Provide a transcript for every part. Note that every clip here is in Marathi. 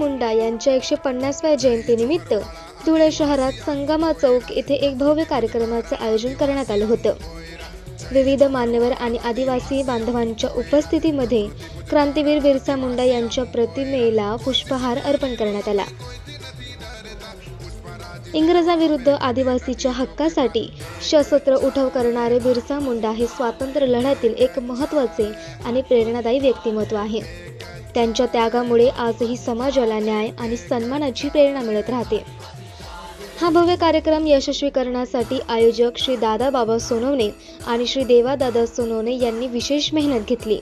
मुंडा यांच्या 150व्या जयंतीनिमित्त धुळे शहरात संगमा चौक येथे एक भव्य कार्यक्रमाचे आयोजन करण्यात आले होते। विविध मान्यवर आणि आदिवासी बांधवांच्या उपस्थितीमध्ये क्रांतीवीर बिरसा मुंडा यांच्या प्रतिमेला पुष्पहार अर्पण करण्यात आला। इंग्रजांविरुद्ध आदिवासीच्या हक्कासाठी सशस्त्र उठाव करणारे बिरसा मुंडा हे स्वातंत्र्य लढ्यातील एक महत्त्वाचे आणि प्रेरणादायी व्यक्तिमत्व आहे। त्यांच्या त्यागामुळे आजही समाजाला न्याय आणि सन्मानाची प्रेरणा मिळत राहते। हा भव्य कार्यक्रम यशस्वी करण्यासाठी आयोजक श्री दादाबाबा सोनवणे आणि श्री देवादादा सोनवणे यांनी विशेष मेहनत घेतली।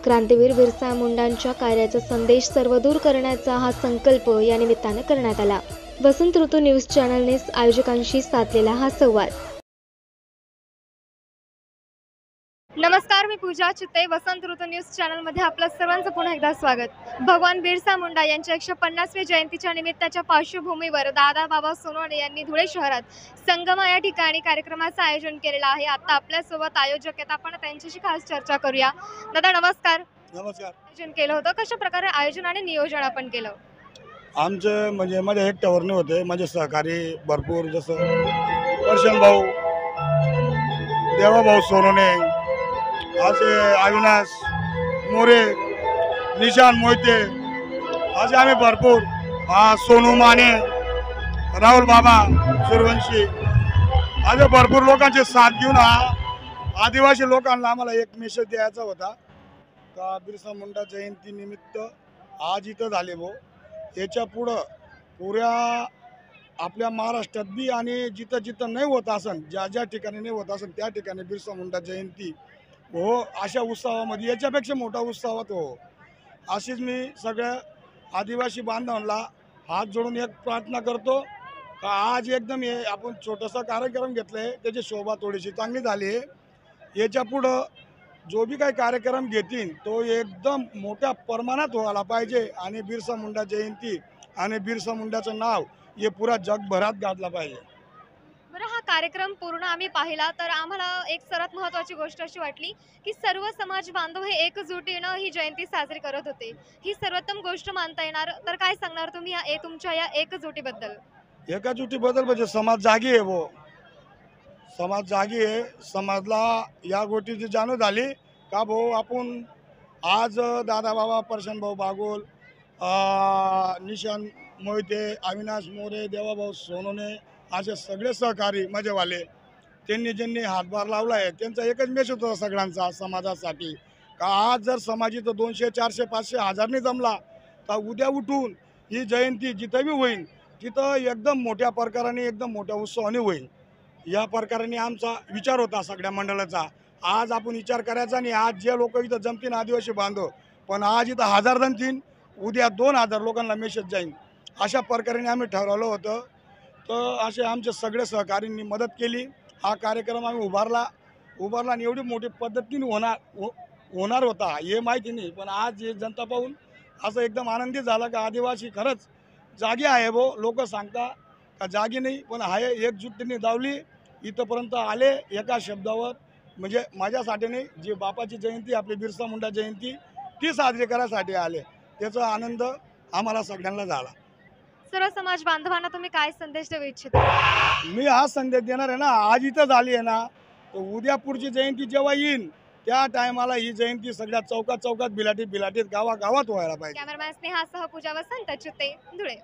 क्रांतीवीर बिरसा मुंडांच्या कार्याचा संदेश सर्वदूर करण्याचा हा संकल्प या निमित्ताने करण्यात आला। वसंत ऋतू न्यूज चॅनलने आयोजकांशी साधलेला हा संवाद। नमस्कार, मी पूजा चित्ते। वसंत ऋतू न्यूज चॅनलमध्ये आपलं सर्वांचं पुन्हा एकदा स्वागत। भगवान बिरसा मुंडा यांच्या 150व्या जयंतीच्या निमित्ताच्या पार्श्वभूमीवर दादाबाबा सोनवणे यांनी धुळे शहरात संगमा या ठिकाणी कार्यक्रमाचं आयोजन केलेलं आहे। आता आपल्यासोबत आयोजक आहेत, आपण त्यांच्याशी खास चर्चा करूया। दादा नमस्कार। नमस्कार। आयोजन केलं होतं, कशा प्रकारे आयोजन आणि नियोजन आपण केलं? आमचे म्हणजे माझ्या एकट्यावर नाही होते, माझे सहकारी भरपूर, जसं दर्शन भाऊ, देवाभाऊ सोनवणे, असे अविनाश मोरे, निशान मोहिते, असे आम्ही भरपूर, सोनू माने, राहुल बाबा सूर्यवंशी, असे भरपूर लोकांचे साथ घेऊन आदिवासी लोकांना आम्हाला एक मेसेज द्यायचा होता का बिरसा मुंडा जयंती निमित्त आज इथं झाले भाऊ, याच्या पुढं पुऱ्या आपल्या महाराष्ट्रात बी आणि जिथं जिथं नाही होत असन, ज्या ज्या ठिकाणी नाही होत असन त्या ठिकाणी बिरसा मुंडा जयंती हो, अशा उत्सवामध्ये याच्यापेक्षा मोठा उत्सवात हो, अशीच मी सगळ्या आदिवासी बांधवांना हात जोडून एक प्रार्थना करतो का आज एकदम हे आपण छोटासा कार्यक्रम घेतला आहे, त्याची शोभा थोडीशी चांगली झाली आहे। याच्या पुढं जो भी काही कार्यक्रम घेतील तो एकदम मोठ्या प्रमाणात व्हायला पाहिजे आणि बिरसा मुंडा जयंती आणि बिरसा मुंडाचं नाव हे पुरा जगभरात गाजला पाहिजे। बरं, हा कार्यक्रम पूर्ण आम्ही पाहिला तर आम्हाला एक सर्वात महत्त्वाची गोष्ट अशी वाटली की सर्व समाज बांधव हे एकजुटीनं ही जयंती साजरी करत होते। ही सर्वोत्तम गोष्ट मानता येणार, तर काय सांगणार तुम्ही तुमच्या या एकजुटीबद्दल? एकजुटीबद्दल म्हणजे समाज जागी आहे वो, समाज जागी आहे। समाजला या गोष्टीची जाणीव झाली का भाऊ आपण आज दादाबाबा, परशन भाऊ बागोल, निशान मोहिते, अविनाश मोरे, देवाभाऊ सोनवणे, असे सगळे सहकारी मजेवाले त्यांनी ज्यांनी हातभार लावला आहे त्यांचा एकच मेसेज होता सगळ्यांचा समाजासाठी का आज जर समाज इथं 200, 400, 500, 1000 जमला तर उद्या उठून ही जयंती जिथं बी होईल तिथं एकदम मोठ्या प्रकाराने, एकदम मोठ्या उत्सवाने होईल। या प्रकाराने आमचा विचार होता सगळ्या मंडळाचा। आज आपण विचार करायचा नाही, आज जे लोक इथं जमतील आदिवासी बांधव, पण आज इथं 1000 जमतील, उद्या 2000 लोकांना मेसेज जाईल, अशा प्रकाराने आम्ही ठरवलं होतं। तर असे आमचे सगळे सहकाऱ्यांनी मदत केली, हा कार्यक्रम आम्ही उभारला आणि एवढी मोठी पद्धतीने होणार होता हे माहिती नाही, पण आज हे जनता पाहून असं एकदम आनंदित झालं का आदिवासी खरंच जागी आहे भो। लोक सांगता का जागी नाही, पण आहे एकजुटीने दावली इथंपर्यंत आले एका शब्दावर, म्हणजे माझ्यासाठी नाही, जी बापाची जयंती आपली बिरसा मुंडा जयंती ती साजरी करायसाठी आले, त्याचा आनंद आम्हाला सगळ्यांना झाला। सर्व समाज बांधवांना तुम्ही काय संदेश देऊ इच्छिता? मी हा संदेश देणार आहे ना, आज इथं झाली आहे ना, तर उद्या पुढची जयंती जेव्हा येईल त्या टायमाला ही जयंती सगळ्या चौकात बिलाटीत गावागावात व्हायला पाहिजे। कॅमेरामॅन स्नेहा सह पूजा, वसंत चित्ते, धुळे।